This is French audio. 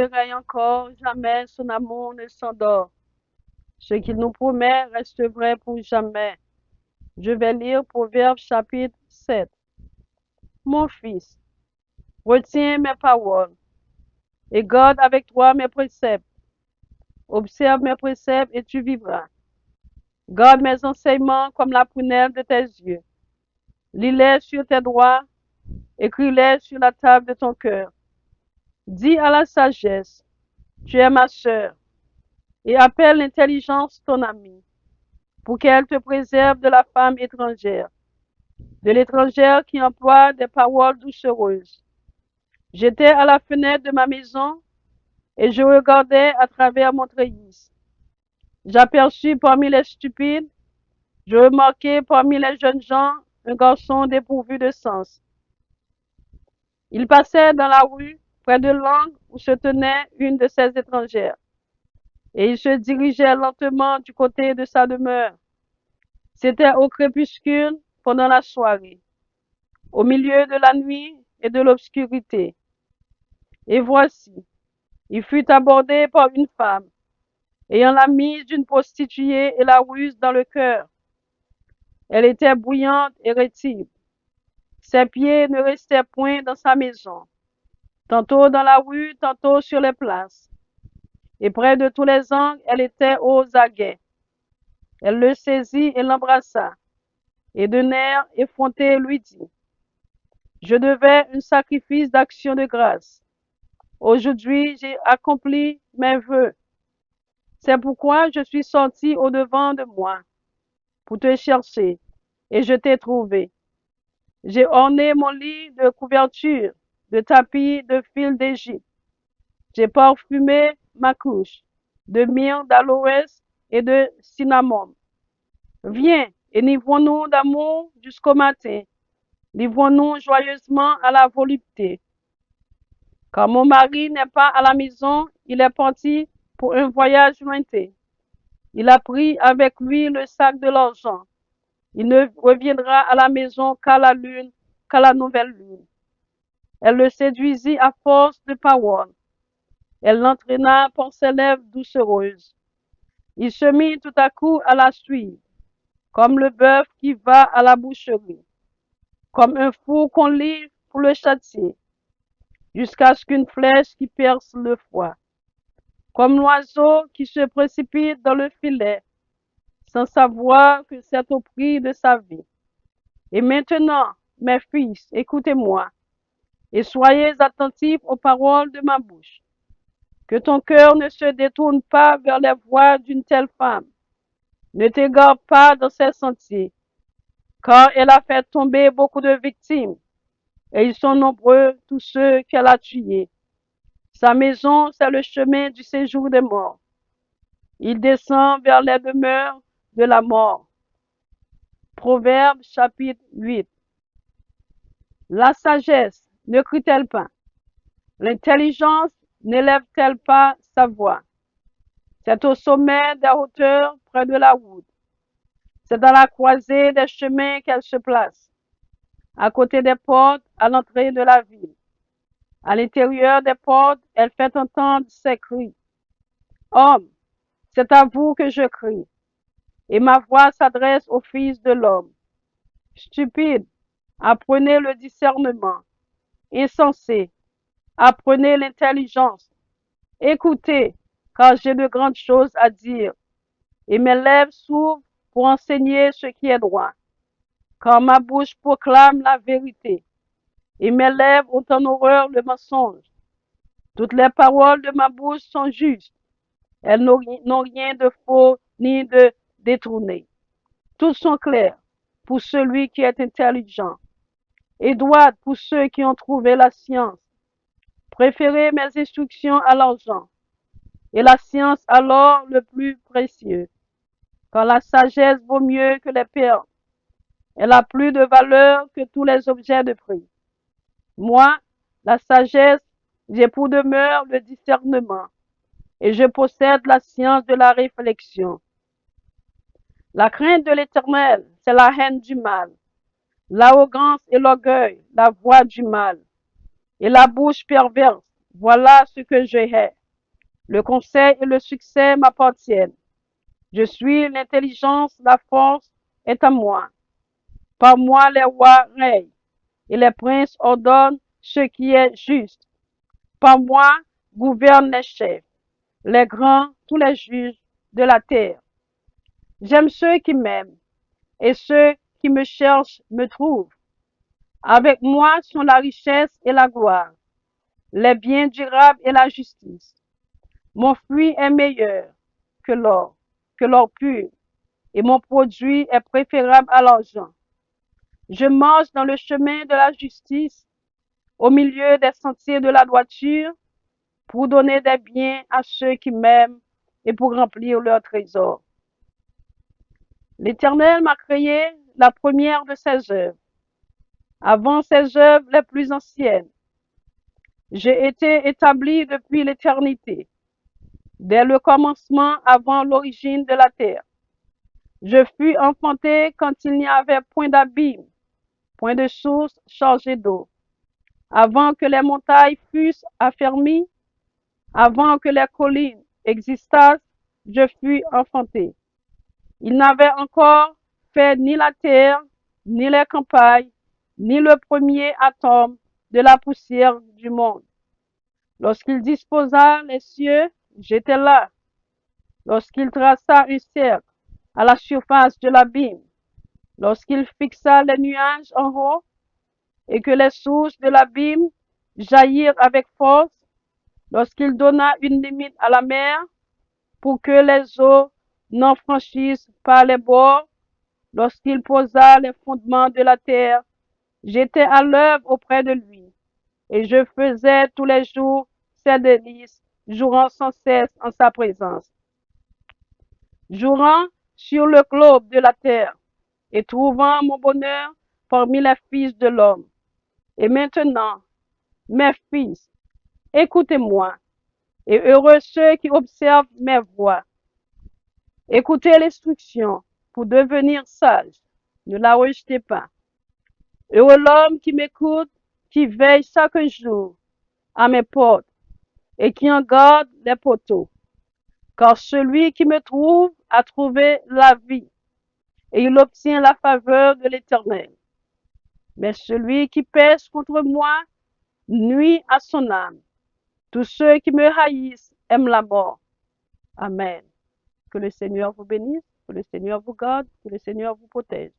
l'aimerai encore, jamais son amour ne s'endort. Ce qu'il nous promet reste vrai pour jamais. Je vais lire Proverbe chapitre 7. Mon fils, retiens mes paroles et garde avec toi mes préceptes. Observe mes préceptes et tu vivras. Garde mes enseignements comme la prunelle de tes yeux. Lis-les sur tes doigts, écris-les sur la table de ton cœur. Dis à la sagesse, tu es ma sœur, et appelle l'intelligence ton amie, pour qu'elle te préserve de la femme étrangère, de l'étrangère qui emploie des paroles doucereuses. J'étais à la fenêtre de ma maison, et je regardais à travers mon treillis. J'aperçus parmi les stupides, je remarquai parmi les jeunes gens un garçon dépourvu de sens. Il passait dans la rue, près de l'angle où se tenait une de ces étrangères, et il se dirigeait lentement du côté de sa demeure. C'était au crépuscule, pendant la soirée, au milieu de la nuit et de l'obscurité. Et voici, il fut abordé par une femme, ayant la mise d'une prostituée et la ruse dans le cœur. Elle était bouillante et rétive. Ses pieds ne restaient point dans sa maison, tantôt dans la rue, tantôt sur les places. Et près de tous les angles, elle était aux aguets. Elle le saisit et l'embrassa, et d'un air effronté lui dit, je devais un sacrifice d'action de grâce. Aujourd'hui, j'ai accompli mes vœux. C'est pourquoi je suis sorti au-devant de moi, pour te chercher, et je t'ai trouvé. J'ai orné mon lit de couvertures, de tapis, de fil d'Égypte. J'ai parfumé ma couche, de myrrhe, d'aloès et de cinnamome. Viens, et livrons-nous d'amour jusqu'au matin. Livrons-nous joyeusement à la volupté. Quand mon mari n'est pas à la maison, il est parti pour un voyage lointain. Il a pris avec lui le sac de l'argent. Il ne reviendra à la maison qu'à la nouvelle lune. Elle le séduisit à force de paroles. Elle l'entraîna par ses lèvres doucereuses. Il se mit tout à coup à la suivre, comme le bœuf qui va à la boucherie, comme un fou qu'on livre pour le châtier, jusqu'à ce qu'une flèche qui perce le foie, comme l'oiseau qui se précipite dans le filet, sans savoir que c'est au prix de sa vie. Et maintenant, mes fils, écoutez-moi, et soyez attentifs aux paroles de ma bouche. Que ton cœur ne se détourne pas vers les voies d'une telle femme. Ne t'égare pas dans ses sentiers, car elle a fait tomber beaucoup de victimes, et ils sont nombreux tous ceux qu'elle a tués. Sa maison, c'est le chemin du séjour des morts. Il descend vers les demeures de la mort. Proverbe chapitre 8. La sagesse ne crie-t-elle pas? L'intelligence n'élève-t-elle pas sa voix? C'est au sommet des hauteurs, près de la route. C'est dans la croisée des chemins qu'elle se place, à côté des portes, à l'entrée de la ville. À l'intérieur des portes, elle fait entendre ses cris. Homme, c'est à vous que je crie, et ma voix s'adresse au Fils de l'homme. Stupide, apprenez le discernement. Insensé, apprenez l'intelligence. Écoutez, car j'ai de grandes choses à dire, et mes lèvres s'ouvrent pour enseigner ce qui est droit. Car ma bouche proclame la vérité, et mes lèvres ont en horreur le mensonge. Toutes les paroles de ma bouche sont justes, elles n'ont rien de faux ni de détourné. Toutes sont claires pour celui qui est intelligent, et droites pour ceux qui ont trouvé la science. Préférez mes instructions à l'argent, et la science à l'or le plus précieux, car la sagesse vaut mieux que les perles. Elle a plus de valeur que tous les objets de prix. Moi, la sagesse, j'ai pour demeure le discernement, et je possède la science de la réflexion. La crainte de l'Éternel, c'est la haine du mal. L'arrogance et l'orgueil, la voie du mal. Et la bouche perverse Voilà ce que j'ai. Le conseil et le succès m'appartiennent. Je suis l'intelligence, la force est à moi. Par moi les rois règnent et les princes ordonnent ce qui est juste. Par moi gouvernent les chefs, les grands, tous les juges de la terre. J'aime ceux qui m'aiment et ceux qui me cherchent me trouvent. Avec moi sont la richesse et la gloire, les biens durables et la justice. Mon fruit est meilleur que l'or, que l'or pur, et mon produit est préférable à l'argent. Je marche dans le chemin de la justice, au milieu des sentiers de la droiture, pour donner des biens à ceux qui m'aiment et pour remplir leur trésor. L'Éternel m'a créé la première de ses œuvres, avant ses œuvres les plus anciennes. J'ai été établi depuis l'éternité, dès le commencement avant l'origine de la terre. Je fus enfanté quand il n'y avait point d'abîme, point de source chargée d'eau. Avant que les montagnes fussent affermies, avant que les collines existassent, je fus enfanté. Il n'avait encore fait ni la terre, ni les campagnes, ni le premier atome de la poussière du monde. Lorsqu'il disposa les cieux, j'étais là. Lorsqu'il traça un cercle à la surface de l'abîme, lorsqu'il fixa les nuages en haut et que les sources de l'abîme jaillirent avec force, lorsqu'il donna une limite à la mer pour que les eaux n'en franchissent pas les bords, lorsqu'il posa les fondements de la terre, j'étais à l'œuvre auprès de lui et je faisais tous les jours ses délices, jouant sans cesse en sa présence. Jouant sur le globe de la terre et trouvant mon bonheur parmi les fils de l'homme. Et maintenant, mes fils, écoutez-moi, et heureux ceux qui observent mes voies. Écoutez l'instruction pour devenir sage, ne la rejetez pas. Heureux l'homme qui m'écoute, qui veille chaque jour à mes portes et qui en garde les poteaux. Car celui qui me trouve a trouvé la vie et il obtient la faveur de l'Éternel. Mais celui qui pèse contre moi nuit à son âme. Tous ceux qui me haïssent aiment la mort. Amen. Que le Seigneur vous bénisse, que le Seigneur vous garde, que le Seigneur vous protège.